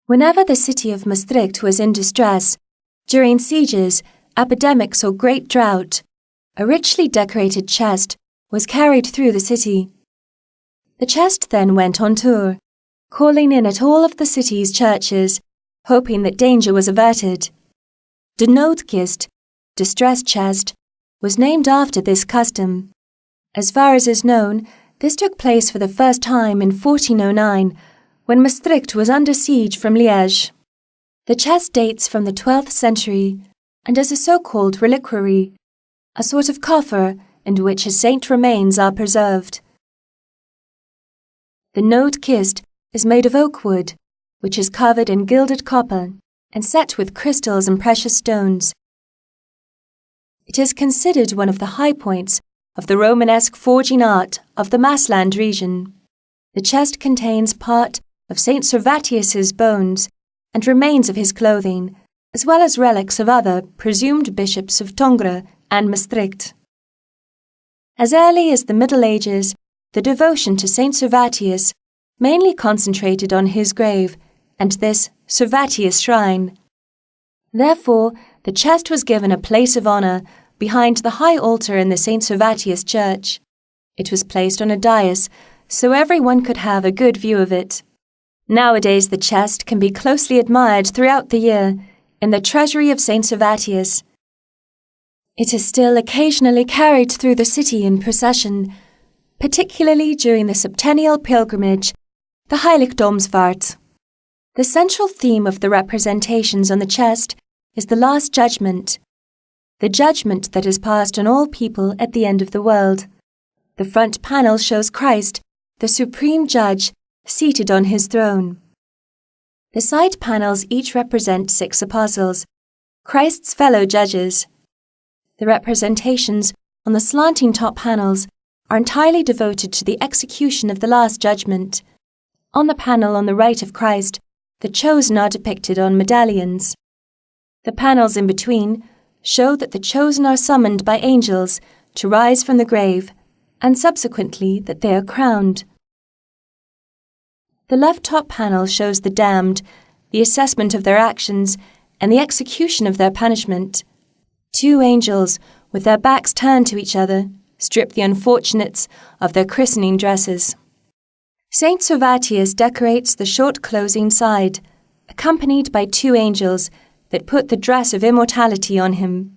Whenever the city of Maastricht was in distress, during sieges, epidemics, or great drought, a richly decorated chest was carried through the city. The chest then went on tour, calling in at all of the city's churches, hoping that danger was averted. The Noodkist, distress chest, was named after this custom. As far as is known, this took place for the first time in 1409, when Maastricht was under siege from Liège. The chest dates from the 12th century and is a so-called reliquary, a sort of coffer in which a saint remains are preserved. The Noodkist is made of oak wood, which is covered in gilded copper and set with crystals and precious stones. It is considered one of the high points of the Romanesque forging art of the Maasland region. The chest contains part of Saint Servatius's bones and remains of his clothing, as well as relics of other presumed bishops of Tongres and Maastricht. As early as the Middle Ages, the devotion to Saint Servatius mainly concentrated on his grave and this Servatius shrine. Therefore, the chest was given a place of honor behind the high altar in the Saint Servatius church. It was placed on a dais so everyone could have a good view of it. Nowadays, the chest can be closely admired throughout the year in the treasury of Saint Servatius. It is still occasionally carried through the city in procession, particularly during the septennial pilgrimage, the Heiligdomsvaart. The central theme of the representations on the chest is the Last Judgment, the judgment that is passed on all people at the end of the world. The front panel shows Christ, the supreme judge, seated on his throne. The side panels each represent 6 apostles, Christ's fellow judges. The representations on the slanting top panels are entirely devoted to the execution of the Last Judgment. On the panel on the right of Christ, the chosen are depicted on medallions. The panels in between show that the chosen are summoned by angels to rise from the grave, and subsequently that they are crowned. The left top panel shows the damned, the assessment of their actions, and the execution of their punishment. 2 angels, with their backs turned to each other, strip the unfortunates of their christening dresses. Saint Servatius decorates the short closing side, accompanied by 2 angels that put the dress of immortality on him.